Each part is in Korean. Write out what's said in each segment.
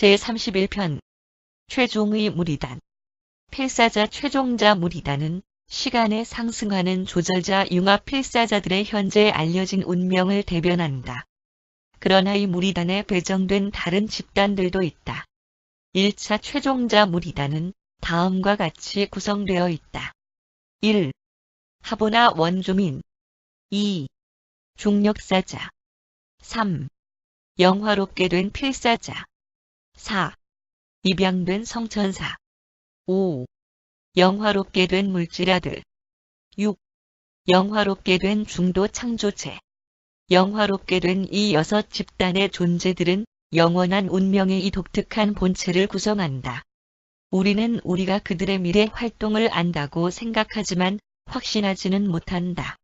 제31편 최종의 무리단. 필사자 최종자 무리단은 시간에 상승하는 조절자 융합 필사자들의 현재 알려진 운명을 대변한다. 그러나 이 무리단에 배정된 다른 집단들도 있다. 1차 최종자 무리단은 다음과 같이 구성되어 있다. 1. 하보나 원주민. 2. 중력사자. 3. 영화롭게 된 필사자. 4. 입양된 성천사. 5. 영화롭게 된 물질아들. 6. 영화롭게 된 중도 창조체. 영화롭게 된 이 6집단의 존재들은 영원한 운명의 이 독특한 본체를 구성한다. 우리는 우리가 그들의 미래 활동을 안다고 생각하지만 확신하지는 못한다.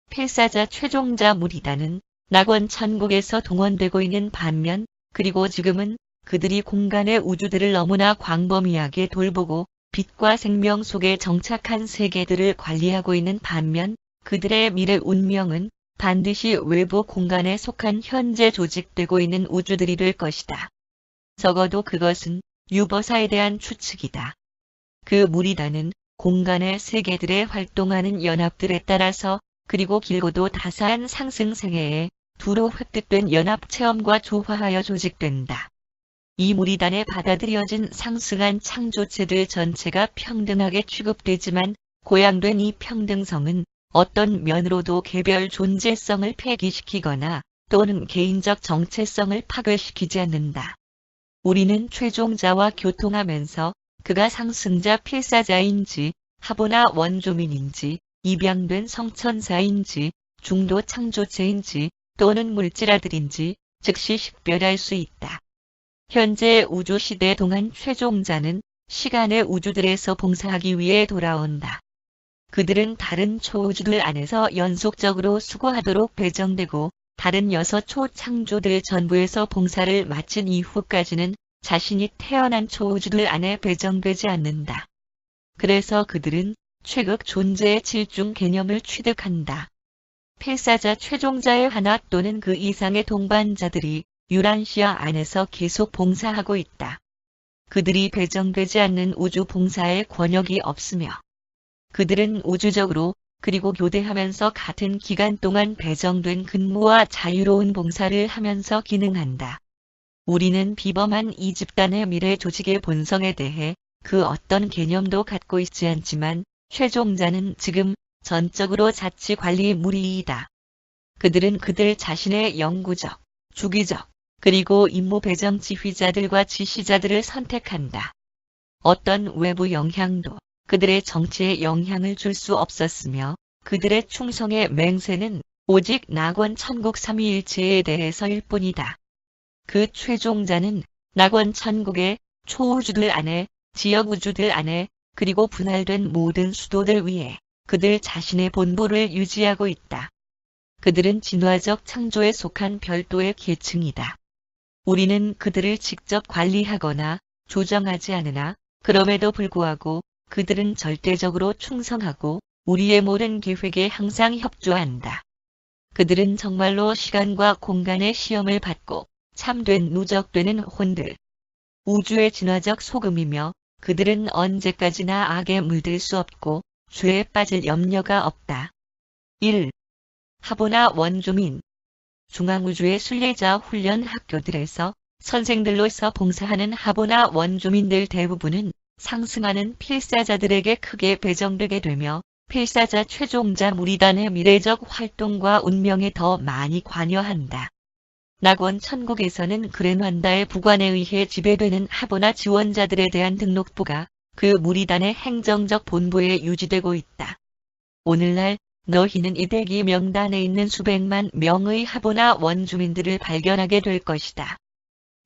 필사자 최종자 무리단은 낙원 천국에서 동원되고 있는 반면, 그리고 지금은 그들이 공간의 우주들을 너무나 광범위하게 돌보고 빛과 생명 속에 정착한 세계들을 관리하고 있는 반면, 그들의 미래 운명은 반드시 외부 공간에 속한 현재 조직되고 있는 우주들이 될 것이다. 적어도 그것은 유버사에 대한 추측이다. 그 무리단은 공간의 세계들에 활동하는 연합들에 따라서, 그리고 길고도 다사한 상승생애에 두루 획득된 연합 체험과 조화하여 조직된다. 이 무리단에 받아들여진 상승한 창조체들 전체가 평등하게 취급되지만, 고양된 이 평등성은 어떤 면으로도 개별 존재성을 폐기시키거나 또는 개인적 정체성을 파괴시키지 않는다. 우리는 최종자와 교통하면서 그가 상승자 필사자인지, 하보나 원주민인지, 입양된 성천사인지, 중도 창조체인지 또는 물질아들인지 즉시 식별할 수 있다. 현재 우주시대 동안 최종자는 시간의 우주들에서 봉사하기 위해 돌아온다. 그들은 다른 초우주들 안에서 연속적으로 수고하도록 배정되고, 다른 6 초창조들 전부에서 봉사를 마친 이후까지는 자신이 태어난 초우주들 안에 배정되지 않는다. 그래서 그들은 최극 존재의 질중 개념을 취득한다. 필사자 최종자의 하나 또는 그 이상의 동반자들이 유란시아 안에서 계속 봉사하고 있다. 그들이 배정되지 않는 우주 봉사에 권역이 없으며, 그들은 우주적으로 그리고 교대하면서 같은 기간 동안 배정된 근무와 자유로운 봉사를 하면서 기능한다. 우리는 비범한 이 집단의 미래 조직의 본성에 대해 그 어떤 개념도 갖고 있지 않지만, 최종자는 지금 전적으로 자치관리 무리이다. 그들은 그들 자신의 영구적, 주기적, 그리고 임무 배정 지휘자들과 지시자들을 선택한다. 어떤 외부 영향도 그들의 정치에 영향을 줄 수 없었으며, 그들의 충성의 맹세는 오직 낙원 천국 삼위일체에 대해서일 뿐이다. 그 최종자는 낙원 천국의 초우주들 안에, 지역우주들 안에, 그리고 분할된 모든 수도들 위에 그들 자신의 본부를 유지하고 있다. 그들은 진화적 창조에 속한 별도의 계층이다. 우리는 그들을 직접 관리하거나 조정하지 않으나, 그럼에도 불구하고 그들은 절대적으로 충성하고 우리의 모든 계획에 항상 협조한다. 그들은 정말로 시간과 공간의 시험을 받고 참된 누적되는 혼들, 우주의 진화적 소금이며, 그들은 언제까지나 악에 물들 수 없고 죄에 빠질 염려가 없다. 1. 하보나 원주민. 중앙우주의 순례자 훈련 학교들에서 선생들로서 봉사하는 하보나 원주민들 대부분은 상승하는 필사자들에게 크게 배정되게 되며, 필사자 최종자 무리단의 미래적 활동과 운명에 더 많이 관여한다. 낙원 천국에서는 그랜환다의 부관에 의해 지배되는 하보나 지원자들에 대한 등록부가 그 무리단의 행정적 본부에 유지되고 있다. 오늘날 너희는 이 대기 명단에 있는 수백만 명의 하보나 원주민들을 발견하게 될 것이다.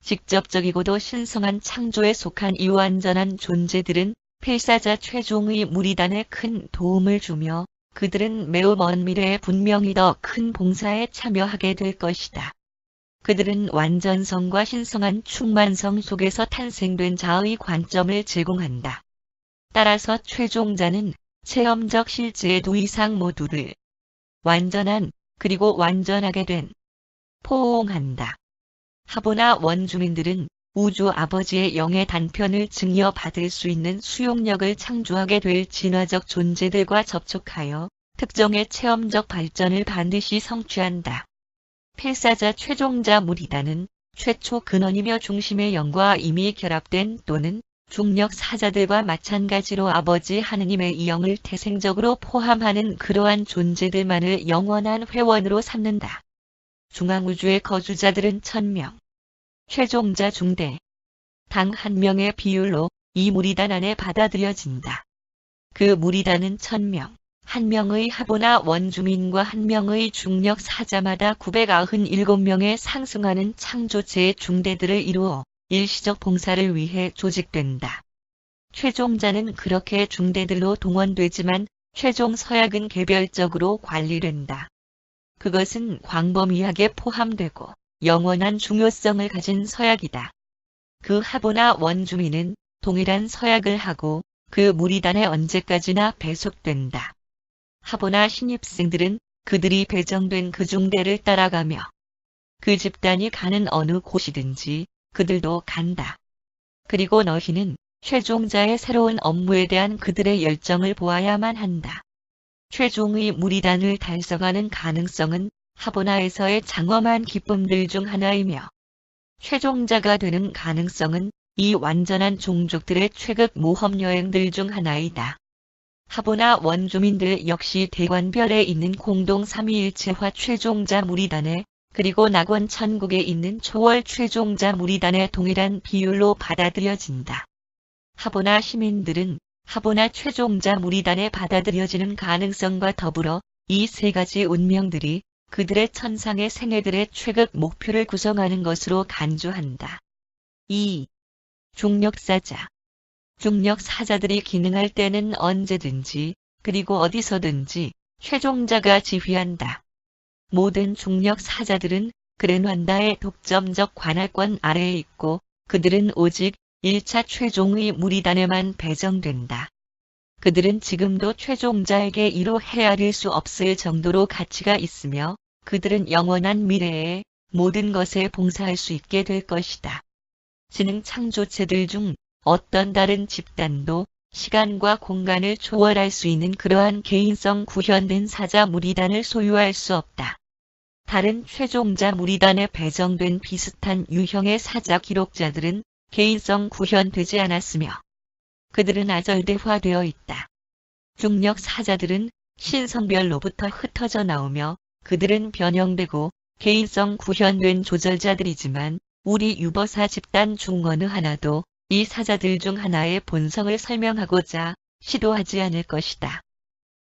직접적이고도 신성한 창조에 속한 이 완전한 존재들은 필사자 최종의 무리단에 큰 도움을 주며, 그들은 매우 먼 미래에 분명히 더 큰 봉사에 참여하게 될 것이다. 그들은 완전성과 신성한 충만성 속에서 탄생된 자의 관점을 제공한다. 따라서 최종자는 체험적 실제의 두 이상 모두를 완전한, 그리고 완전하게 된 포옹한다. 하보나 원주민들은 우주 아버지의 영의 단편을 증여받을 수 있는 수용력을 창조하게 될 진화적 존재들과 접촉하여 특정의 체험적 발전을 반드시 성취한다. 필사자 최종자 무리단은 최초 근원이며 중심의 영과 이미 결합된 또는 중력 사자들과 마찬가지로 아버지 하느님의 이 영을 태생적으로 포함하는 그러한 존재들만을 영원한 회원으로 삼는다. 중앙우주의 거주자들은 1000명, 최종자 중대, 당 1명의 비율로 이 무리단 안에 받아들여진다. 그 무리단은 1000명, 1명의 하보나 원주민과 1명의 중력 사자마다 997명의 상승하는 창조체의 중대들을 이루어 일시적 봉사를 위해 조직된다. 최종자는 그렇게 중대들로 동원되지만 최종 서약은 개별적으로 관리된다. 그것은 광범위하게 포함되고 영원한 중요성을 가진 서약이다. 그 하보나 원주민은 동일한 서약을 하고 그 무리단에 언제까지나 배속된다. 하보나 신입생들은 그들이 배정된 그 중대를 따라가며 그 집단이 가는 어느 곳이든지 그들도 간다. 그리고 너희는 최종자의 새로운 업무에 대한 그들의 열정을 보아야만 한다. 최종의 무리단을 달성하는 가능성은 하보나에서의 장엄한 기쁨들 중 하나이며 최종자가 되는 가능성은 이 완전한 종족들의 최극 모험 여행들 중 하나이다. 하보나 원주민들 역시 대관별에 있는 공동 삼위일체화 최종자 무리단에 그리고 낙원 천국에 있는 초월 최종자 무리단의 동일한 비율로 받아들여진다. 하보나 시민들은 하보나 최종자 무리단에 받아들여지는 가능성과 더불어 이 세 가지 운명들이 그들의 천상의 생애들의 최극 목표를 구성하는 것으로 간주한다. 2. 중력사자. 중력사자들이 기능할 때는 언제든지 그리고 어디서든지 최종자가 지휘한다. 모든 중력사자들은 그랜환다의 독점적 관할권 아래에 있고 그들은 오직 1차 최종의 무리단에만 배정된다. 그들은 지금도 최종자에게 이로 헤아릴 수 없을 정도로 가치가 있으며 그들은 영원한 미래에 모든 것에 봉사할 수 있게 될 것이다. 지능 창조체들 중 어떤 다른 집단도 시간과 공간을 초월할 수 있는 그러한 개인성 구현된 사자 무리단을 소유할 수 없다. 다른 최종자 무리단에 배정된 비슷한 유형의 사자 기록자들은 개인성 구현되지 않았으며 그들은 아절대화되어 있다. 중력 사자들은 신성별로부터 흩어져 나오며 그들은 변형되고 개인성 구현된 조절자들이지만 우리 유버사 집단 중 어느 하나도 이 사자들 중 하나의 본성을 설명하고자 시도하지 않을 것이다.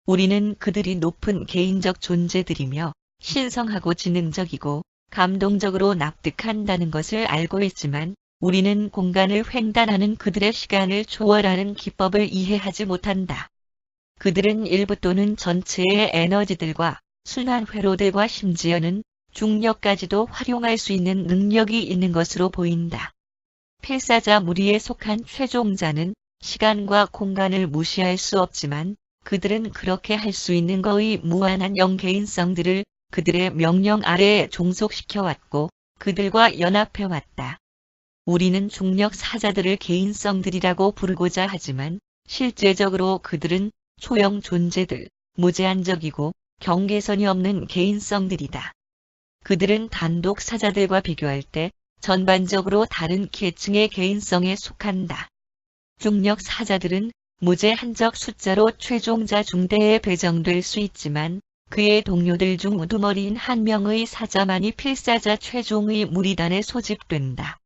우리는 그들이 높은 개인적 존재들이며 신성하고 지능적이고 감동적으로 납득한다는 것을 알고 있지만 우리는 공간을 횡단하는 그들의 시간을 초월하는 기법을 이해하지 못한다. 그들은 일부 또는 전체의 에너지들과 순환 회로들과 심지어는 중력까지도 활용할 수 있는 능력이 있는 것으로 보인다. 필사자 무리에 속한 최종자는 시간과 공간을 무시할 수 없지만 그들은 그렇게 할 수 있는 거의 무한한 영개인성들을 그들의 명령 아래에 종속시켜왔고 그들과 연합해왔다. 우리는 중력 사자들을 개인성들이라고 부르고자 하지만 실제적으로 그들은 초형 존재들, 무제한적이고 경계선이 없는 개인성들이다. 그들은 단독 사자들과 비교할 때 전반적으로 다른 계층의 개인성에 속한다. 중력 사자들은 무제한적 숫자로 최종자 중대에 배정될 수 있지만 그의 동료들 중 우두머리인 1명의 사자만이 필사자 최종의 무리단에 소집된다.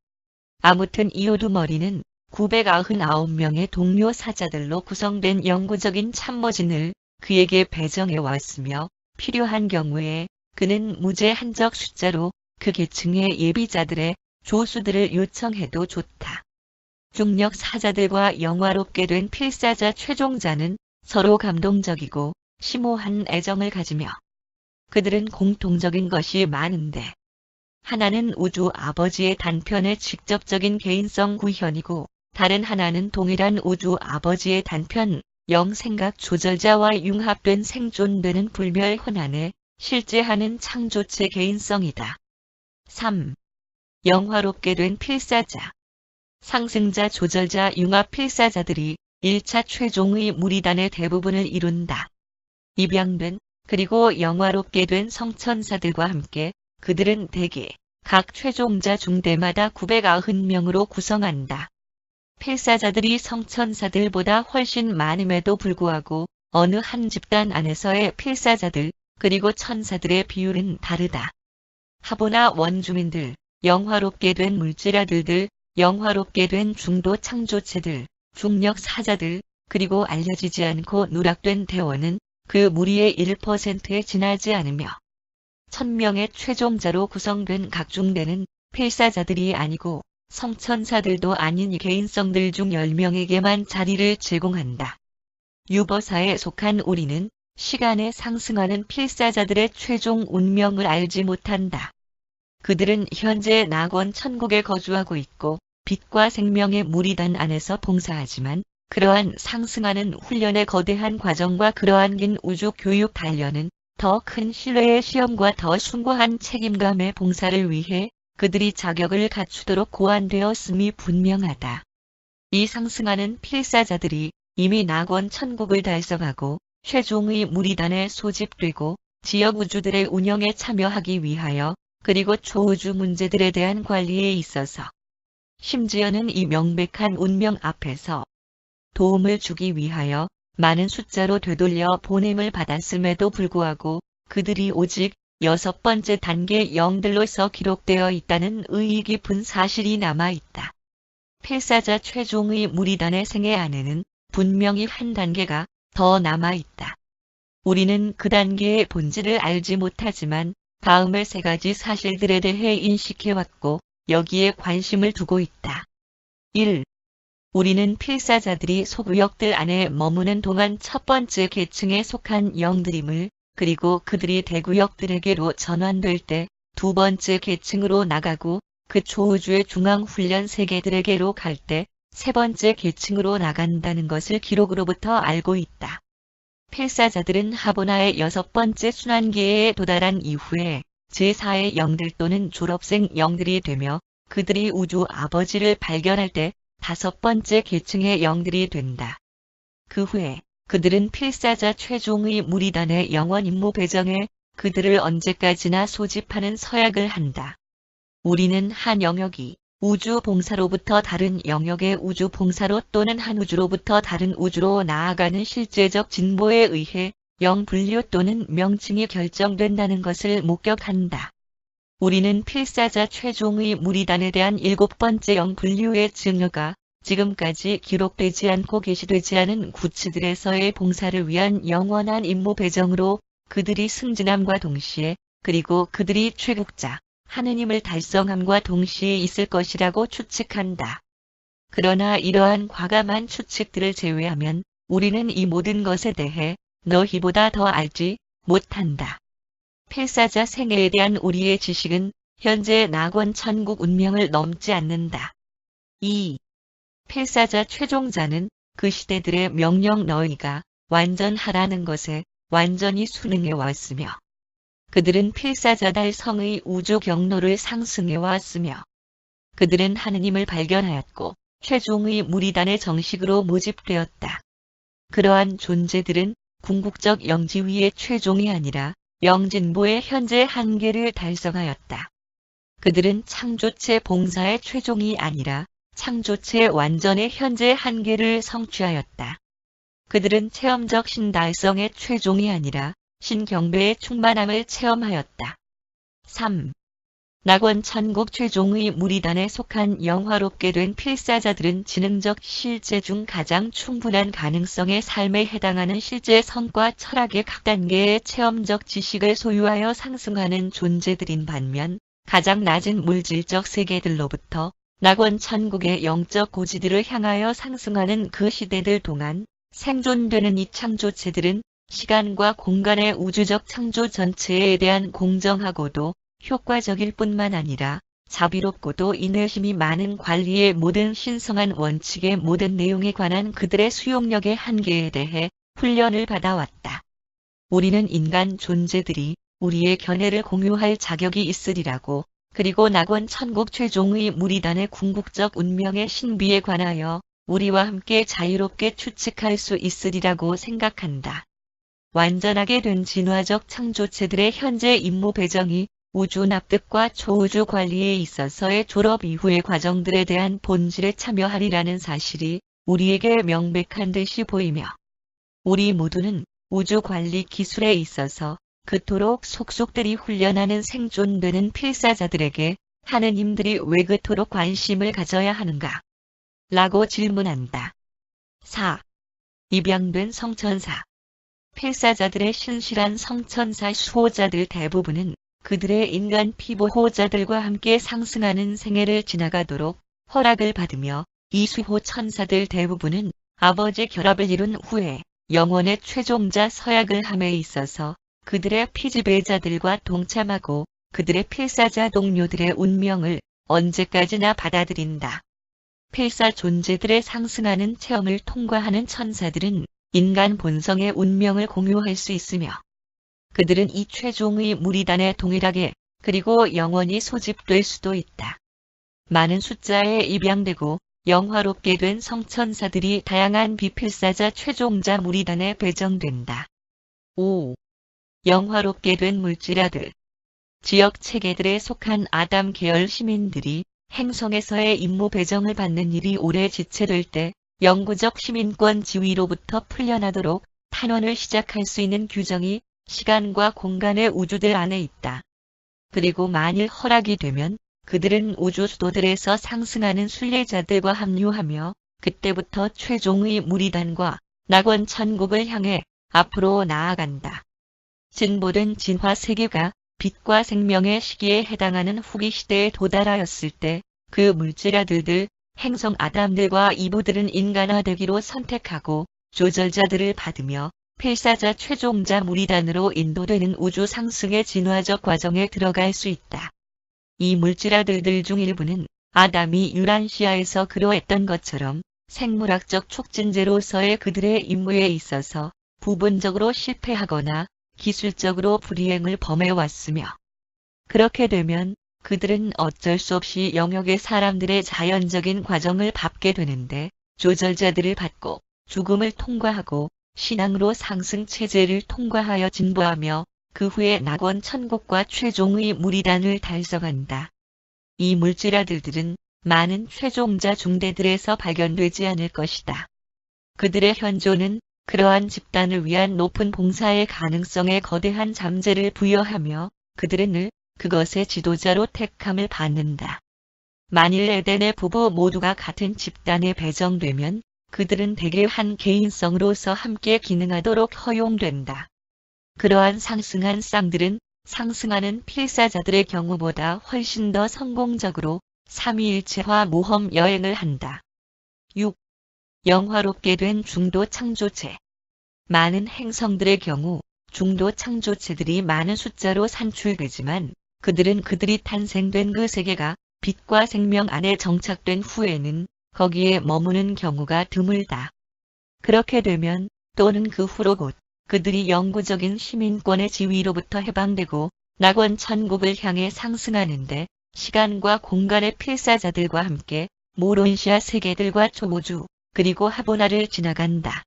아무튼 이 우두머리는 999명의 동료 사자들로 구성된 영구적인 참모진을 그에게 배정해 왔으며 필요한 경우에 그는 무제한적 숫자로 그 계층의 예비자들의 조수들을 요청해도 좋다. 중력 사자들과 영화롭게 된 필사자 최종자는 서로 감동적이고 심오한 애정을 가지며 그들은 공통적인 것이 많은데 하나는 우주 아버지의 단편의 직접적인 개인성 구현이고 다른 하나는 동일한 우주 아버지의 단편 영생각 조절자와 융합된 생존되는 불멸 혼안에 실제하는 창조체 개인성이다. 3. 영화롭게 된 필사자. 상승자, 조절자, 융합 필사자들이 1차 최종의 무리단의 대부분을 이룬다. 입양된 그리고 영화롭게 된 성천사들과 함께 그들은 대개 각 최종자 중대마다 990명으로 구성한다. 필사자들이 성천사들보다 훨씬 많음에도 불구하고 어느 한 집단 안에서의 필사자들 그리고 천사들의 비율은 다르다. 하보나 원주민들, 영화롭게 된 물질아들들, 영화롭게 된 중도 창조체들, 중력 사자들, 그리고 알려지지 않고 누락된 대원은 그 무리의 1%에 지나지 않으며 1000명의 최종자로 구성된 각 중대는 필사자들이 아니고 성천사들도 아닌 개인성들 중 10명에게만 자리를 제공한다. 유버사에 속한 우리는 시간에 상승하는 필사자들의 최종 운명을 알지 못한다. 그들은 현재 낙원 천국에 거주하고 있고 빛과 생명의 무리단 안에서 봉사하지만 그러한 상승하는 훈련의 거대한 과정과 그러한 긴 우주 교육 단련은 더 큰 신뢰의 시험과 더 숭고한 책임감의 봉사를 위해 그들이 자격을 갖추도록 고안되었음이 분명하다. 이 상승하는 필사자들이 이미 낙원 천국을 달성하고 최종의 무리단에 소집되고 지역 우주들의 운영에 참여하기 위하여 그리고 초우주 문제들에 대한 관리에 있어서 심지어는 이 명백한 운명 앞에서 도움을 주기 위하여 많은 숫자로 되돌려 보냄을 받았음에도 불구하고 그들이 오직 6번째 단계 영들로서 기록되어 있다는 의의 깊은 사실이 남아있다. 필사자 최종의 무리단의 생애 안에는 분명히 한 단계가 더 남아있다. 우리는 그 단계의 본질을 알지 못하지만 다음의 3가지 사실들에 대해 인식해왔고 여기에 관심을 두고 있다. 1. 우리는 필사자들이 소구역들 안에 머무는 동안 첫 번째 계층에 속한 영들임을 그리고 그들이 대구역들에게로 전환될 때 두 번째 계층으로 나가고 그 초우주의 중앙훈련 세계들에게로 갈 때 세 번째 계층으로 나간다는 것을 기록으로부터 알고 있다. 필사자들은 하보나의 6번째 순환기에 도달한 이후에 제4의 영들 또는 졸업생 영들이 되며 그들이 우주 아버지를 발견할 때 5번째 계층의 영들이 된다. 그 후에 그들은 필사자 최종의 무리단의 영원 임무 배정에 그들을 언제까지나 소집하는 서약을 한다. 우리는 한 영역이 우주 봉사로부터 다른 영역의 우주 봉사로 또는 한 우주로부터 다른 우주로 나아가는 실제적 진보에 의해 영 분류 또는 명칭이 결정된다는 것을 목격한다. 우리는 필사자 최종의 무리단에 대한 7번째 영 분류의 증거가 지금까지 기록되지 않고 게시되지 않은 구치들에서의 봉사를 위한 영원한 임무 배정으로 그들이 승진함과 동시에 그리고 그들이 최국자 하느님을 달성함과 동시에 있을 것이라고 추측한다. 그러나 이러한 과감한 추측들을 제외하면 우리는 이 모든 것에 대해 너희보다 더 알지 못한다. 필사자 생애에 대한 우리의 지식은 현재 낙원 천국 운명을 넘지 않는다. 2. 필사자 최종자는 그 시대들의 명령 너희가 완전하라는 것에 완전히 순응해 왔으며 그들은 필사자 달성의 우주 경로를 상승해 왔으며 그들은 하느님을 발견하였고 최종의 무리단의 정식으로 모집되었다. 그러한 존재들은 궁극적 영지위의 최종이 아니라 영진보의 현재 한계를 달성하였다. 그들은 창조체 봉사의 최종이 아니라 창조체 완전의 현재 한계를 성취하였다. 그들은 체험적 신달성의 최종이 아니라 신경배의 충만함을 체험하였다. 3. 낙원 천국 최종의 무리단에 속한 영화롭게 된 필사자들은 지능적 실제 중 가장 충분한 가능성의 삶에 해당하는 실제 성과 철학의 각 단계의 체험적 지식을 소유하여 상승하는 존재들인 반면 가장 낮은 물질적 세계들로부터 낙원 천국의 영적 고지들을 향하여 상승하는 그 시대들 동안 생존되는 이 창조체들은 시간과 공간의 우주적 창조 전체에 대한 공정하고도 효과적일 뿐만 아니라 자비롭고도 인내심이 많은 관리의 모든 신성한 원칙의 모든 내용에 관한 그들의 수용력의 한계에 대해 훈련을 받아왔다. 우리는 인간 존재들이 우리의 견해를 공유할 자격이 있으리라고 그리고 낙원 천국 최종의 무리단의 궁극적 운명의 신비에 관하여 우리와 함께 자유롭게 추측할 수 있으리라고 생각한다. 완전하게 된 진화적 창조체들의 현재 임무 배정이 우주 납득과 초우주 관리에 있어서의 졸업 이후의 과정들에 대한 본질에 참여하리라는 사실이 우리에게 명백한 듯이 보이며, 우리 모두는 우주 관리 기술에 있어서 그토록 속속들이 훈련하는 생존되는 필사자들에게 하느님들이 왜 그토록 관심을 가져야 하는가? 라고 질문한다. 4. 입양된 성천사. 필사자들의 신실한 성천사 수호자들 대부분은 그들의 인간 피보호자들과 함께 상승하는 생애를 지나가도록 허락을 받으며, 이 수호 천사들 대부분은 아버지 결합을 이룬 후에 영혼의 최종자 서약을 함에 있어서 그들의 피지배자들과 동참하고 그들의 필사자 동료들의 운명을 언제까지나 받아들인다. 필사 존재들의 상승하는 체험을 통과하는 천사들은 인간 본성의 운명을 공유할 수 있으며, 그들은 이 최종의 무리단에 동일하게 그리고 영원히 소집될 수도 있다. 많은 숫자에 입양되고 영화롭게 된 성천사들이 다양한 비필사자 최종자 무리단에 배정된다. 5. 영화롭게 된 물질아들. 지역 체계들에 속한 아담 계열 시민들이 행성에서의 임무 배정을 받는 일이 오래 지체될 때 영구적 시민권 지위로부터 풀려나도록 탄원을 시작할 수 있는 규정이 시간과 공간의 우주들 안에 있다. 그리고 만일 허락이 되면 그들은 우주 수도들에서 상승하는 순례자들과 합류하며 그때부터 최종의 무리단과 낙원 천국을 향해 앞으로 나아간다. 진보된 진화 세계가 빛과 생명의 시기에 해당하는 후기 시대에 도달하였을 때 그 물질아들들, 행성 아담들과 이브들은 인간화되기로 선택하고 조절자들을 받으며 필사자 최종자 무리단으로 인도되는 우주 상승의 진화적 과정에 들어갈 수 있다. 이 물질아들들 중 일부는 아담이 유란시아에서 그러했던 것처럼 생물학적 촉진제로서의 그들의 임무에 있어서 부분적으로 실패하거나 기술적으로 불이행을 범해왔으며, 그렇게 되면 그들은 어쩔 수 없이 영역의 사람들의 자연적인 과정을 밟게 되는데, 조절자들을 받고 죽음을 통과하고 신앙으로 상승 체제를 통과하여 진보하며 그 후에 낙원 천국과 최종의 무리단을 달성한다. 이 물질아들들은 많은 최종자 중대들에서 발견되지 않을 것이다. 그들의 현존은 그러한 집단을 위한 높은 봉사의 가능성에 거대한 잠재를 부여하며 그들은 늘 그것의 지도자로 택함을 받는다. 만일 에덴의 부부 모두가 같은 집단에 배정되면 그들은 대개 한 개인성으로서 함께 기능하도록 허용된다. 그러한 상승한 쌍들은 상승하는 필사자들의 경우보다 훨씬 더 성공적으로 삼위일체화 모험 여행을 한다. 6. 영화롭게 된 중도 창조체. 많은 행성들의 경우 중도 창조체들이 많은 숫자로 산출되지만 그들은 그들이 탄생된 그 세계가 빛과 생명 안에 정착된 후에는 거기에 머무는 경우가 드물다. 그렇게 되면 또는 그 후로 곧 그들이 영구적인 시민권의 지위로부터 해방되고 낙원 천국을 향해 상승하는데 시간과 공간의 필사자들과 함께 모론시아 세계들과 초우주 그리고 하보나를 지나간다.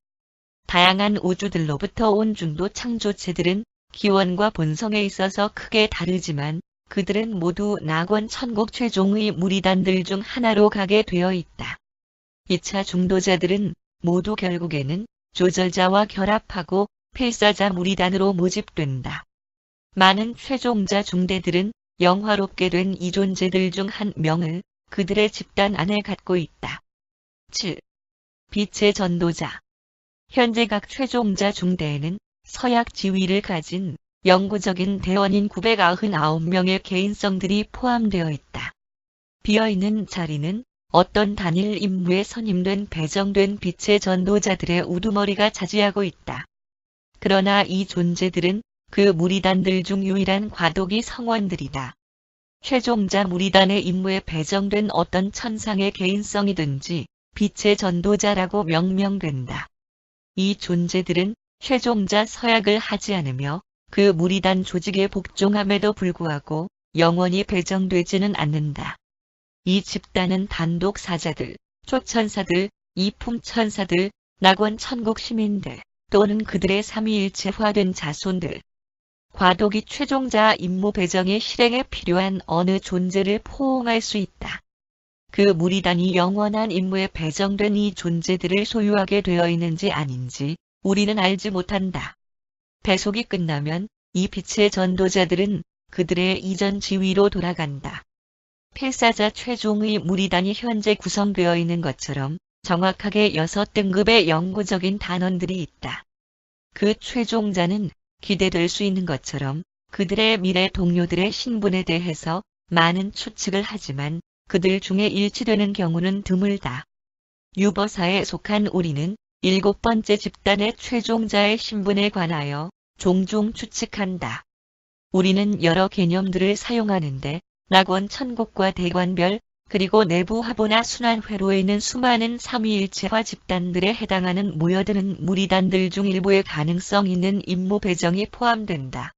다양한 우주들로부터 온 중도 창조체들은 기원과 본성에 있어서 크게 다르지만 그들은 모두 낙원 천국 최종의 무리단들 중 하나로 가게 되어 있다. 2차 중도자들은 모두 결국에는 조절자와 결합하고 필사자 무리단으로 모집된다. 많은 최종자 중대들은 영화롭게 된 이 존재들 중 한 명을 그들의 집단 안에 갖고 있다. 7. 빛의 전도자. 현재 각 최종자 중대에는 서약 지위를 가진 영구적인 대원인 999명의 개인성들이 포함되어 있다. 비어있는 자리는 어떤 단일 임무에 선임된 배정된 빛의 전도자들의 우두머리가 차지하고 있다. 그러나 이 존재들은 그 무리단들 중 유일한 과도기 성원들이다. 최종자 무리단의 임무에 배정된 어떤 천상의 개인성이든지 빛의 전도자라고 명명된다. 이 존재들은 최종자 서약을 하지 않으며 그 무리단 조직에 복종함에도 불구하고 영원히 배정되지는 않는다. 이 집단은 단독 사자들, 초천사들, 이품천사들, 낙원 천국 시민들 또는 그들의 삼위일체화된 자손들, 과도기 최종자 임무 배정의 실행에 필요한 어느 존재를 포옹할 수 있다. 그 무리단이 영원한 임무에 배정된 이 존재들을 소유하게 되어 있는지 아닌지 우리는 알지 못한다. 배속이 끝나면 이 빛의 전도자들은 그들의 이전 지위로 돌아간다. 필사자 최종의 무리단이 현재 구성되어 있는 것처럼 정확하게 6등급의 영구적인 단원들이 있다. 그 최종자는 기대될 수 있는 것처럼 그들의 미래 동료들의 신분에 대해서 많은 추측을 하지만 그들 중에 일치되는 경우는 드물다. 유버사에 속한 우리는 7번째 집단의 최종자의 신분에 관하여 종종 추측한다. 우리는 여러 개념들을 사용하는데 낙원 천국과 대관별 그리고 내부 화보나 순환회로에 있는 수많은 삼위일체화 집단들에 해당하는 모여드는 무리단들 중 일부의 가능성 있는 임무 배정이 포함된다.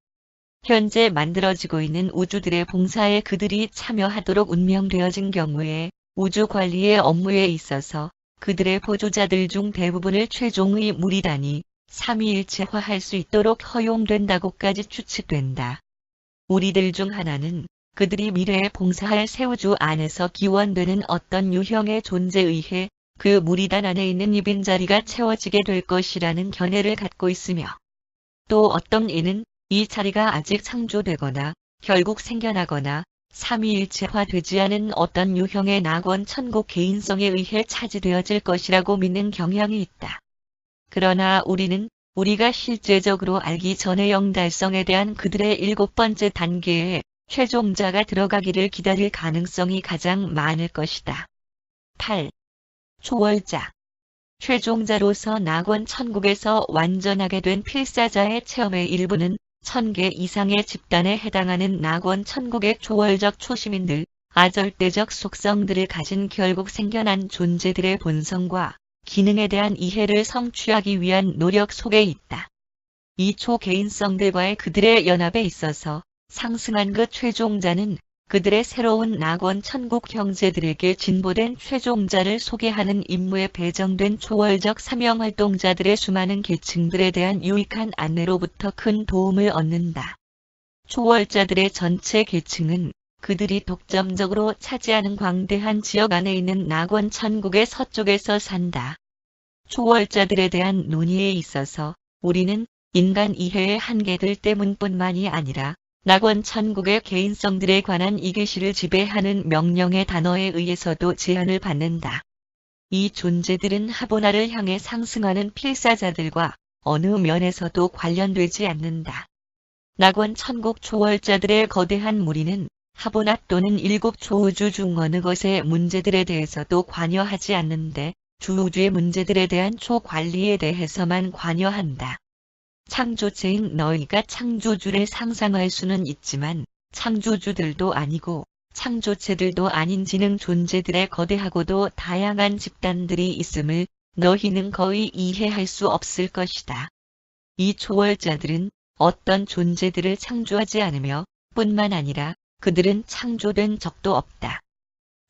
현재 만들어지고 있는 우주들의 봉사에 그들이 참여하도록 운명되어진 경우에 우주 관리의 업무에 있어서 그들의 보조자들 중 대부분을 최종의 무리단이 삼위일체화할 수 있도록 허용된다고까지 추측된다. 우리들 중 하나는 그들이 미래에 봉사할 새 우주 안에서 기원되는 어떤 유형의 존재에 의해 그 무리단 안에 있는 이 빈자리가 채워지게 될 것이라는 견해를 갖고 있으며 또 어떤 이는 이 자리가 아직 창조되거나 결국 생겨나거나 삼위일체화되지 않은 어떤 유형의 낙원 천국 개인성에 의해 차지되어질 것이라고 믿는 경향이 있다. 그러나 우리는 우리가 실제적으로 알기 전의 영달성에 대한 그들의 7번째 단계에 최종자가 들어가기를 기다릴 가능성이 가장 많을 것이다. 8. 초월자. 최종자로서 낙원 천국에서 완전하게 된 필사자의 체험의 일부는 1000개 이상의 집단에 해당하는 낙원 천국의 초월적 초시민들, 아절대적 속성들을 가진 결국 생겨난 존재들의 본성과 기능에 대한 이해를 성취하기 위한 노력 속에 있다. 이 초개인성들과의 그들의 연합에 있어서 상승한 그 최종자는 그들의 새로운 낙원 천국 형제들에게 진보된 최종자를 소개하는 임무에 배정된 초월적 사명활동자들의 수많은 계층들에 대한 유익한 안내로부터 큰 도움을 얻는다. 초월자들의 전체 계층은 그들이 독점적으로 차지하는 광대한 지역 안에 있는 낙원 천국의 서쪽에서 산다. 초월자들에 대한 논의에 있어서 우리는 인간 이해의 한계들 때문뿐만이 아니라 낙원 천국의 개인성들에 관한 이 계시를 지배하는 명령의 단어에 의해서도 제한을 받는다. 이 존재들은 하보나를 향해 상승하는 필사자들과 어느 면에서도 관련되지 않는다. 낙원 천국 초월자들의 거대한 무리는 하보나 또는 7초우주 중 어느 것의 문제들에 대해서도 관여하지 않는데 주우주의 문제들에 대한 초관리에 대해서만 관여한다. 창조체인 너희가 창조주를 상상할 수는 있지만 창조주들도 아니고 창조체들도 아닌 지능 존재들의 거대하고도 다양한 집단들이 있음을 너희는 거의 이해할 수 없을 것이다. 이 초월자들은 어떤 존재들을 창조하지 않으며 뿐만 아니라 그들은 창조된 적도 없다.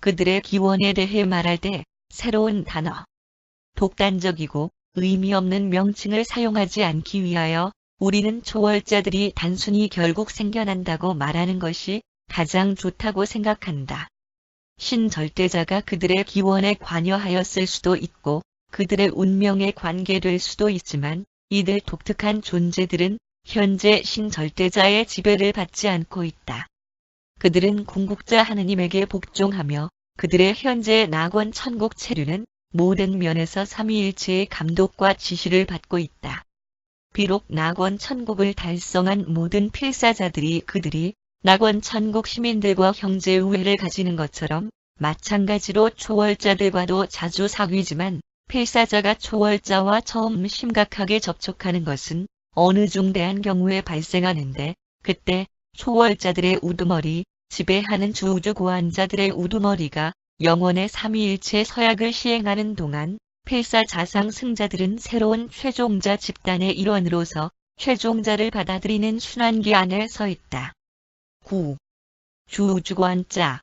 그들의 기원에 대해 말할 때 새로운 단어, 독단적이고 의미 없는 명칭을 사용하지 않기 위하여 우리는 초월자들이 단순히 결국 생겨난다고 말하는 것이 가장 좋다고 생각한다. 신절대자가 그들의 기원에 관여하였을 수도 있고 그들의 운명에 관계될 수도 있지만 이들 독특한 존재들은 현재 신절대자의 지배를 받지 않고 있다. 그들은 궁극자 하느님에게 복종하며 그들의 현재 낙원 천국 체류는 모든 면에서 삼위일체의 감독과 지시를 받고 있다. 비록 낙원 천국을 달성한 모든 필사자들이 그들이 낙원 천국 시민들과 형제 우애를 가지는 것처럼 마찬가지로 초월자들과도 자주 사귀지만 필사자가 초월자와 처음 심각하게 접촉하는 것은 어느 중대한 경우에 발생하는데 그때 초월자들의 우두머리, 지배하는 주우주 고환자들의 우두머리가 영원의 삼위일체 서약을 시행하는 동안 필사 자상 승자들은 새로운 최종자 집단의 일원으로서 최종자를 받아들이는 순환기 안에 서 있다. 9. 주우주고환자.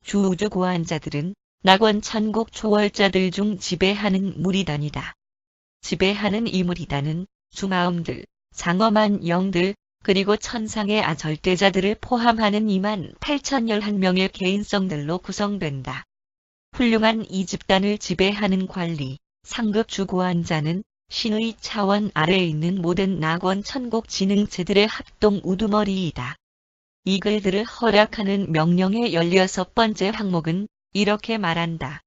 주우주고환자들은 낙원 천국 초월자들 중 지배하는 무리단이다. 지배하는 이 무리단은 주마음들, 장엄한 영들, 그리고 천상의 아절대자들을 포함하는 28,011명의 개인성들로 구성된다. 훌륭한 이 집단을 지배하는 관리, 상급 주고환자는 신의 차원 아래에 있는 모든 낙원 천국 지능체들의 합동 우두머리이다. 이 글들을 허락하는 명령의 16번째 항목은 이렇게 말한다.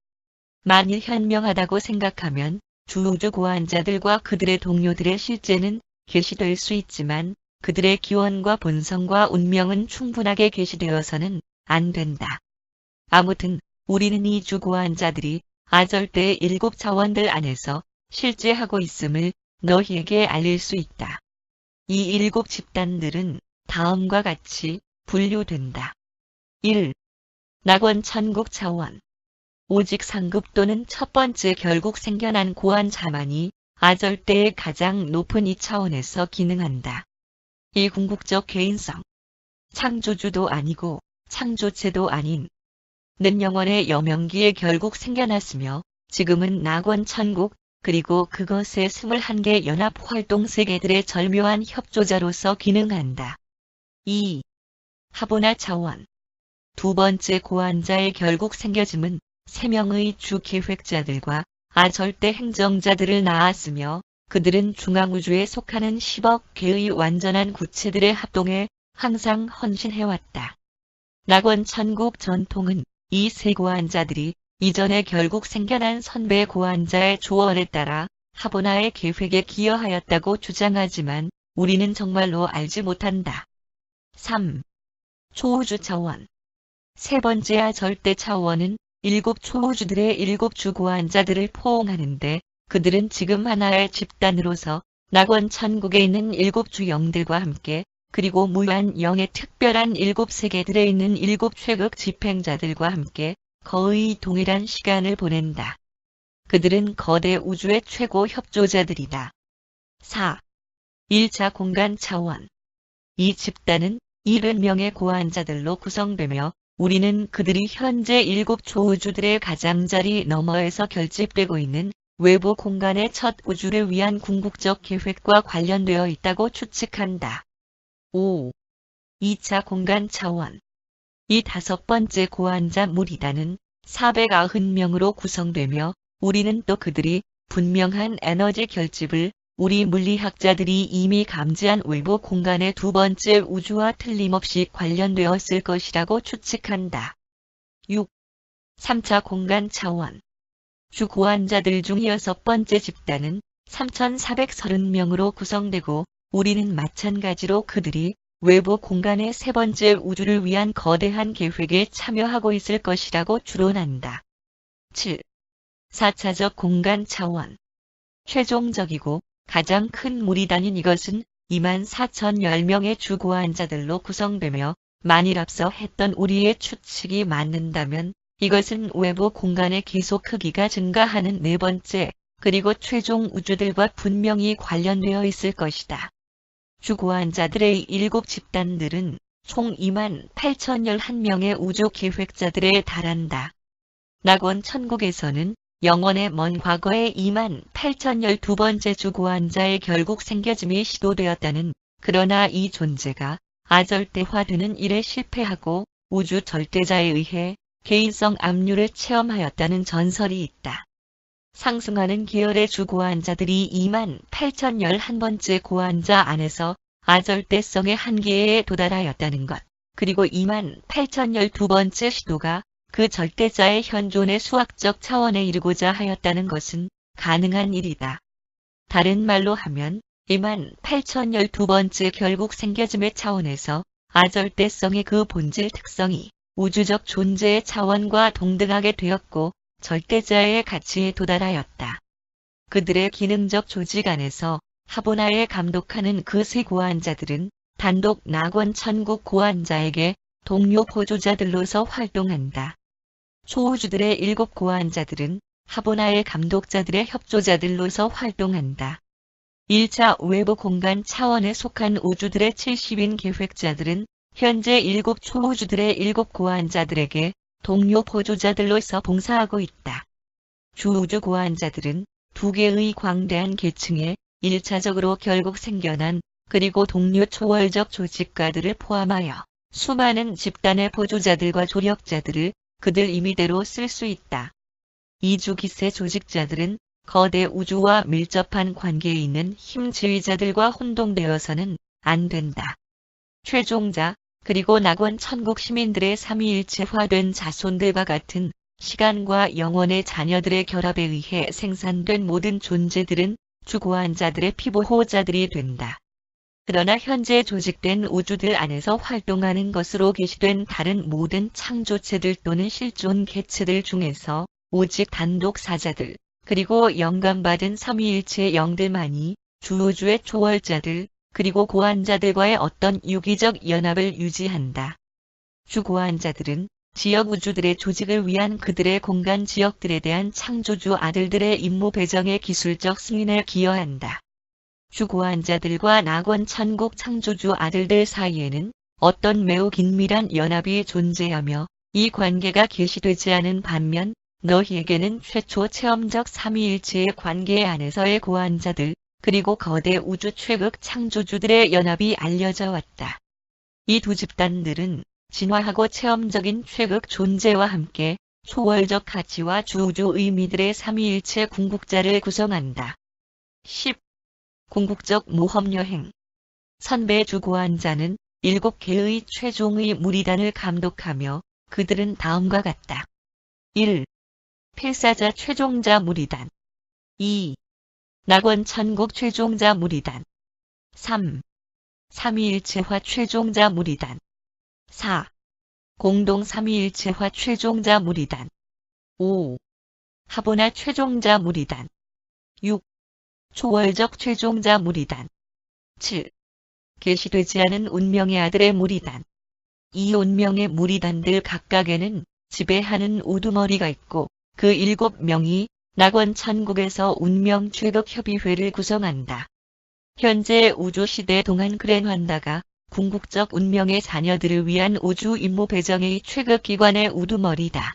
만일 현명하다고 생각하면 주우주고환자들과 그들의 동료들의 실제는 계시될 수 있지만 그들의 기원과 본성과 운명은 충분하게 계시되어서는 안 된다. 아무튼 우리는 이 주고환자들이 아절대의 7차원들 안에서 실제하고 있음을 너희에게 알릴 수 있다. 이 7집단들은 다음과 같이 분류된다. 1. 낙원 천국 차원. 오직 상급 또는 첫 번째 결국 생겨난 고환자만이 아절대의 가장 높은 이 차원에서 기능한다. 이 궁극적 개인성. 창조주도 아니고 창조체도 아닌 는 영원의 여명기에 결국 생겨났으며 지금은 낙원 천국 그리고 그것의 21개 연합 활동 세계들의 절묘한 협조자로서 기능한다. 2. 하보나 차원. 두 번째 고환자의 결국 생겨짐은 3명의 주계획자들과 아절대 행정자들을 낳았으며 그들은 중앙우주에 속하는 10억 개의 완전한 구체들의 합동에 항상 헌신해왔다. 낙원 천국 전통은 이 세 고환자들이 이전에 결국 생겨난 선배 고환자의 조언에 따라 하보나의 계획에 기여하였다고 주장하지만 우리는 정말로 알지 못한다. 3. 초우주 차원. 세 번째 아절대 차원은 7 초우주들의 7 주고환자들을 포옹하는데 그들은 지금 하나의 집단으로서 낙원 천국에 있는 7 주영들과 함께 그리고 무한 영의 특별한 7 세계들에 있는 7 최극 집행자들과 함께 거의 동일한 시간을 보낸다. 그들은 거대 우주의 최고 협조자들이다. 4. 1차 공간 차원. 이 집단은 70명의 고환자들로 구성되며 우리는 그들이 현재 7 초우주들의 가장자리 너머에서 결집되고 있는 외부 공간의 첫 우주를 위한 궁극적 계획과 관련되어 있다고 추측한다. 5. 2차 공간 차원. 이 5번째 고환자 무리단은 490명으로 구성되며 우리는 또 그들이 분명한 에너지 결집을 우리 물리학자들이 이미 감지한 외부 공간의 2번째 우주와 틀림없이 관련되었을 것이라고 추측한다. 6. 3차 공간 차원. 주 고환자들 중 6번째 집단은 3,430명으로 구성되고 우리는 마찬가지로 그들이 외부 공간의 3번째 우주를 위한 거대한 계획에 참여하고 있을 것이라고 추론한다. 7. 4차적 공간 차원. 최종적이고 가장 큰 무리단인 이것은 24,010명의 주고환자들로 구성되며 만일 앞서 했던 우리의 추측이 맞는다면 이것은 외부 공간의 계속 크기가 증가하는 4번째 그리고 최종 우주들과 분명히 관련되어 있을 것이다. 주고환자들의 7 집단들은 총 28,011명의 우주 계획자들에 달한다. 낙원 천국에서는 영원의 먼 과거에 28,012번째 주고환자의 결국 생겨짐이 시도되었다는 그러나 이 존재가 아절대화되는 일에 실패하고 우주 절대자에 의해 개인성 압류를 체험하였다는 전설이 있다. 상승하는 계열의 주고환자들이 28,011번째 고환자 안에서 아절대성의 한계에 도달하였다는 것, 그리고 28,012번째 시도가 그 절대자의 현존의 수학적 차원에 이르고자 하였다는 것은 가능한 일이다. 다른 말로 하면 28,012번째 결국 생겨짐의 차원에서 아절대성의 그 본질 특성이 우주적 존재의 차원과 동등하게 되었고 절대자의 가치에 도달하였다. 그들의 기능적 조직 안에서 하보나에 감독하는 그 세 고환자들은 단독 낙원 천국 고환자에게 동료 보조자들로서 활동한다. 초우주들의 7 고환자들은 하보나의 감독자들의 협조자들로서 활동한다. 1차 외부 공간 차원에 속한 우주들의 70인 계획자들은 현재 7 초우주들의 7 고환자들에게 동료 보조자들로서 봉사하고 있다. 주우주 고환자들은 2개의 광대한 계층에 1차적으로 결국 생겨난 그리고 동료 초월적 조직가들을 포함하여 수많은 집단의 보조자들과 조력자들을 그들 임의대로 쓸 수 있다. 이주기세 조직자들은 거대 우주와 밀접한 관계에 있는 힘지휘자들과 혼동되어서는 안 된다. 최종자 그리고 낙원 천국 시민들의 삼위일체화된 자손들과 같은 시간과 영원의 자녀들의 결합에 의해 생산된 모든 존재들은 주고환자들의 피보호자들이 된다. 그러나 현재 조직된 우주들 안에서 활동하는 것으로 게시된 다른 모든 창조체들 또는 실존 개체들 중에서 오직 단독 사자들, 그리고 영감받은 삼위일체의 영들만이 주우주의 초월자들, 그리고 고환자들과의 어떤 유기적 연합을 유지한다. 주고환자들은 지역 우주들의 조직을 위한 그들의 공간 지역들에 대한 창조주 아들들의 임무 배정의 기술적 승인에 기여한다. 주고환자들과 낙원 천국 창조주 아들들 사이에는 어떤 매우 긴밀한 연합이 존재하며 이 관계가 게시되지 않은 반면 너희에게는 최초 체험적 삼위일체의 관계 안에서의 고환자들 그리고 거대 우주 최극 창조주들의 연합이 알려져 왔다. 이 두 집단들은 진화하고 체험적인 최극 존재와 함께 초월적 가치와 주우주 의미들의 삼위일체 궁극자를 구성한다. 10. 궁극적 모험여행. 선배 주고환자는 7개의 최종의 무리단을 감독하며 그들은 다음과 같다. 1. 필사자 최종자 무리단. 2. 낙원 천국 최종자 무리단. 3. 삼위일체화 최종자 무리단. 4. 공동 삼위일체화 최종자 무리단. 5. 하보나 최종자 무리단. 6. 초월적 최종자 무리단. 7. 게시되지 않은 운명의 아들의 무리단. 이 운명의 무리단들 각각에는 지배하는 우두머리가 있고 그 7명이 낙원 천국에서 운명 최극 협의회를 구성한다. 현재 우주시대 동안 그랜환다가 궁극적 운명의 자녀들을 위한 우주 임무 배정의 최극 기관의 우두머리다.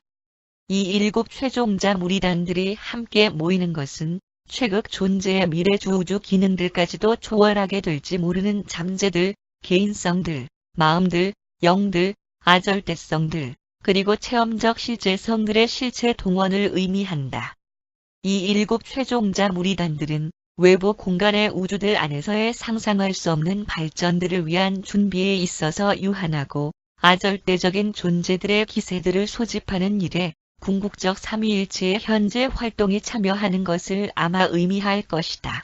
이 7 최종자 무리단들이 함께 모이는 것은 최극 존재의 미래 주우주 기능들까지도 초월하게 될지 모르는 잠재들, 개인성들, 마음들, 영들, 아절대성들, 그리고 체험적 실제성들의 실체 동원을 의미한다. 이 7 최종자 무리단들은 외부 공간의 우주들 안에서의 상상할 수 없는 발전들을 위한 준비에 있어서 유한하고 아절대적인 존재들의 기세들을 소집하는 일에 궁극적 삼위일체의 현재 활동에 참여하는 것을 아마 의미할 것이다.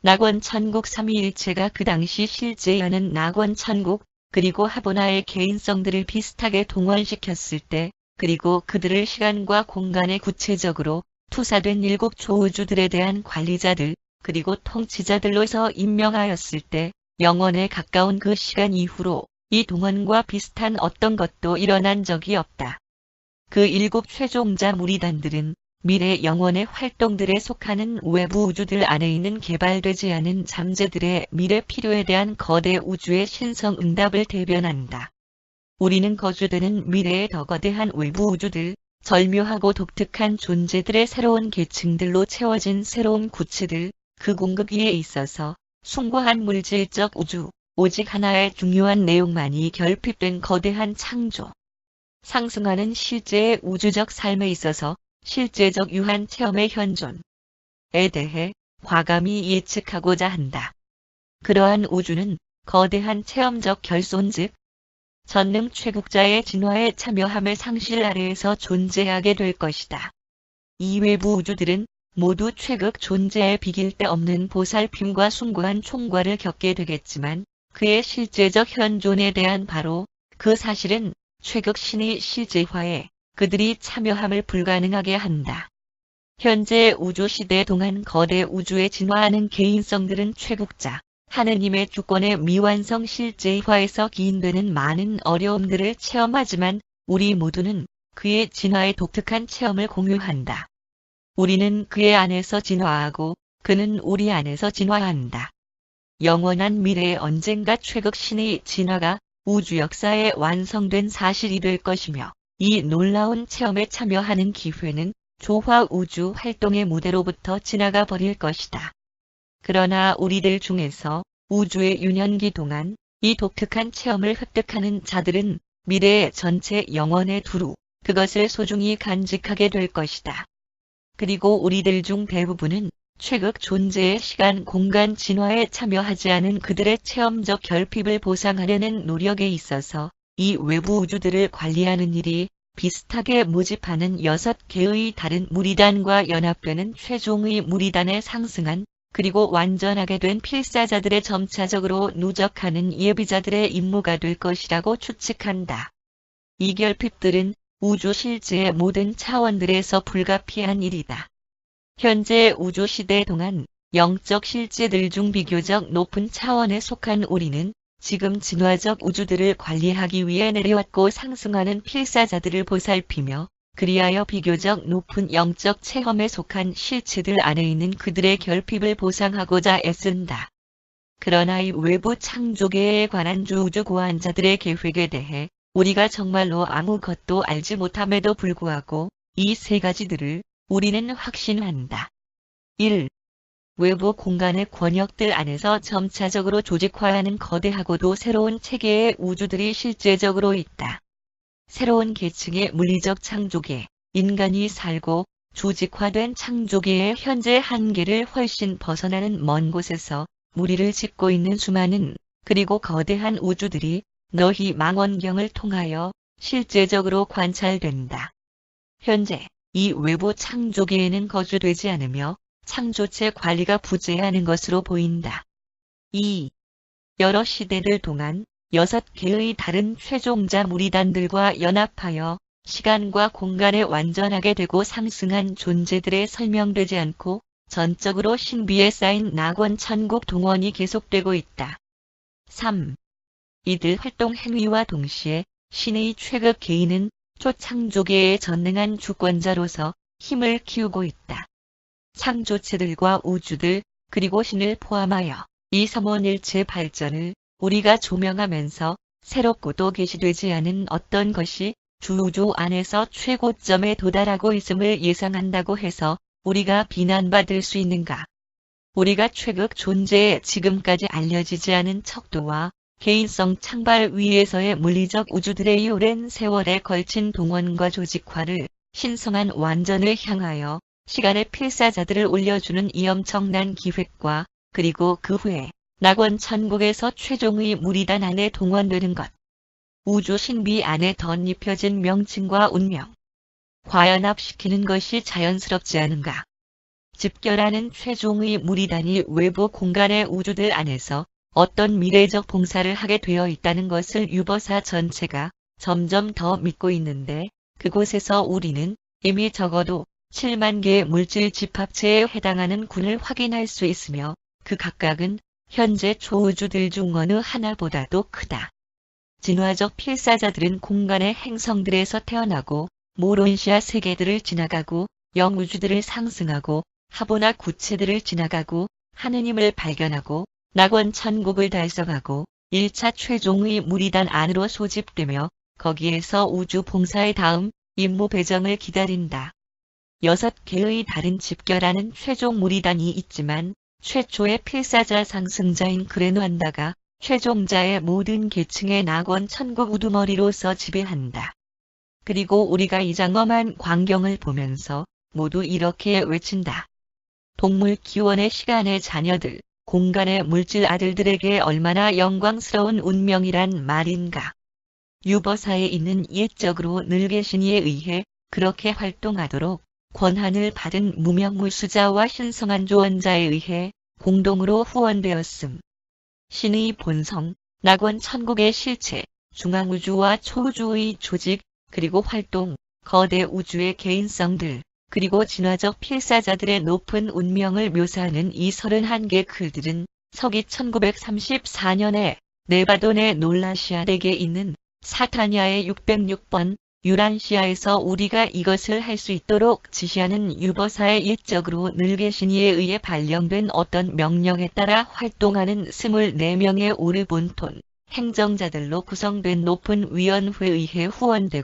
낙원 천국 삼위일체가 그 당시 실제하는 낙원 천국 그리고 하보나의 개인성들을 비슷하게 동원시켰을 때 그리고 그들을 시간과 공간에 구체적으로 투사된 7 초우주들에 대한 관리자들 그리고 통치자들로서 임명하였을 때 영원에 가까운 그 시간 이후로 이 동원과 비슷한 어떤 것도 일어난 적이 없다. 그 7 최종자 무리단들은 미래 영원의 활동들에 속하는 외부 우주들 안에 있는 개발되지 않은 잠재들의 미래 필요에 대한 거대 우주의 신성 응답을 대변한다. 우리는 거주되는 미래의 더 거대한 외부 우주들, 절묘하고 독특한 존재들의 새로운 계층들로 채워진 새로운 구체들, 그 공급 위에 있어서 숭고한 물질적 우주, 오직 하나의 중요한 내용만이 결핍된 거대한 창조. 상승하는 실제의 우주적 삶에 있어서 실제적 유한 체험의 현존에 대해 과감히 예측하고자 한다. 그러한 우주는 거대한 체험적 결손 즉 전능 최국자의 진화에 참여함을 상실 아래에서 존재하게 될 것이다. 이 외부 우주들은 모두 최극 존재에 비길 데 없는 보살핌과 숭고한 총괄을 겪게 되겠지만 그의 실제적 현존에 대한 바로 그 사실은 최극 신의 실제화에 그들이 참여함을 불가능하게 한다. 현재 우주시대 동안 거대 우주에 진화하는 개인성들은 최국자, 하느님의 주권의 미완성 실제화에서 기인되는 많은 어려움들을 체험하지만 우리 모두는 그의 진화의 독특한 체험을 공유한다. 우리는 그의 안에서 진화하고 그는 우리 안에서 진화한다. 영원한 미래에 언젠가 최극 신의 진화가 우주 역사에 완성된 사실이 될 것이며 이 놀라운 체험에 참여하는 기회는 조화 우주 활동의 무대로부터 지나가 버릴 것이다. 그러나 우리들 중에서 우주의 유년기 동안 이 독특한 체험을 획득하는 자들은 미래의 전체 영원에 두루 그것을 소중히 간직하게 될 것이다. 그리고 우리들 중 대부분은 최극 존재의 시간 공간 진화에 참여하지 않은 그들의 체험적 결핍을 보상하려는 노력에 있어서 이 외부 우주들을 관리하는 일이 비슷하게 모집하는 6개의 다른 무리단과 연합되는 최종의 무리단에 상승한 그리고 완전하게 된 필사자들의 점차적으로 누적하는 예비자들의 임무가 될 것이라고 추측한다. 이 결핍들은 우주 실제의 모든 차원들에서 불가피한 일이다. 현재 우주 시대 동안 영적 실제들 중 비교적 높은 차원에 속한 우리는 지금 진화적 우주들을 관리하기 위해 내려왔고 상승하는 필사자들을 보살피며 그리하여 비교적 높은 영적 체험에 속한 실체들 안에 있는 그들의 결핍을 보상하고자 애쓴다. 그러나 이 외부 창조계에 관한 우주 고안자들의 계획에 대해 우리가 정말로 아무것도 알지 못함에도 불구하고 이 세 가지들을 우리는 확신한다. 1. 외부 공간의 권역들 안에서 점차적으로 조직화하는 거대하고도 새로운 체계의 우주들이 실제적으로 있다. 새로운 계층의 물리적 창조계, 인간이 살고 조직화된 창조계의 현재 한계를 훨씬 벗어나는 먼 곳에서 무리를 짓고 있는 수많은 그리고 거대한 우주들이 너희 망원경을 통하여 실제적으로 관찰된다. 현재 이 외부 창조계에는 거주되지 않으며 창조체 관리가 부재하는 것으로 보인다. 2. 여러 시대들 동안 6개의 다른 최종자 무리단들과 연합하여 시간과 공간에 완전하게 되고 상승한 존재들의 설명되지 않고 전적으로 신비에 쌓인 낙원 천국 동원이 계속되고 있다. 3. 이들 활동 행위와 동시에 신의 최극 개인은 초창조계에 전능한 주권자로서 힘을 키우고 있다. 창조체들과 우주들 그리고 신을 포함하여 이 삼원일체 발전을 우리가 조명하면서 새롭고도 계시되지 않은 어떤 것이 주우주 안에서 최고점에 도달하고 있음을 예상한다고 해서 우리가 비난받을 수 있는가? 우리가 최극 존재의 지금까지 알려지지 않은 척도와 개인성 창발 위에서의 물리적 우주들의 오랜 세월에 걸친 동원과 조직화를 신성한 완전을 향하여 시간의 필사자들을 올려주는 이 엄청난 기획과 그리고 그 후에 낙원 천국에서 최종의 무리단 안에 동원되는 것. 우주 신비 안에 덧입혀진 명칭과 운명. 과연합시키는 것이 자연스럽지 않은가. 집결하는 최종의 무리단이 외부 공간의 우주들 안에서 어떤 미래적 봉사를 하게 되어 있다는 것을 유버사 전체가 점점 더 믿고 있는데 그곳에서 우리는 이미 적어도 7만 개의 물질 집합체에 해당하는 군을 확인할 수 있으며 그 각각은 현재 초우주들 중 어느 하나보다도 크다. 진화적 필사자들은 공간의 행성들에서 태어나고 모론시아 세계들을 지나가고 영우주들을 상승하고 하보나 구체들을 지나가고 하느님을 발견하고 낙원 천국을 달성하고 1차 최종의 무리단 안으로 소집되며 거기에서 우주 봉사의 다음 임무 배정을 기다린다. 6개의 다른 집결하는 최종 무리단이 있지만 최초의 필사자 상승자인 그레누안다가 최종자의 모든 계층의 낙원 천국 우두머리로서 지배한다. 그리고 우리가 이 장엄한 광경을 보면서 모두 이렇게 외친다. 동물 기원의 시간의 자녀들, 공간의 물질 아들들에게 얼마나 영광스러운 운명이란 말인가. 유버사에 있는 옛적으로 늙계신이에 의해 그렇게 활동하도록 권한을 받은 무명무수자와 신성한 조언자에 의해 공동으로 후원되었음. 신의 본성, 낙원 천국의 실체, 중앙우주와 초우주의 조직, 그리고 활동, 거대 우주의 개인성들, 그리고 진화적 필사자들의 높은 운명을 묘사하는 이 31개 글들은 서기 1934년에 네바돈의 놀라시아 댁에 있는 사타냐의 606번 유란시아에서 우리가 이것을 할 수 있도록 지시하는 유버사의 옛적으로 늙계신이에 의해 발령된 어떤 명령에 따라 활동하는 24명의 오르본톤, 행정자들로 구성된 높은 위원회에 의해 후원되고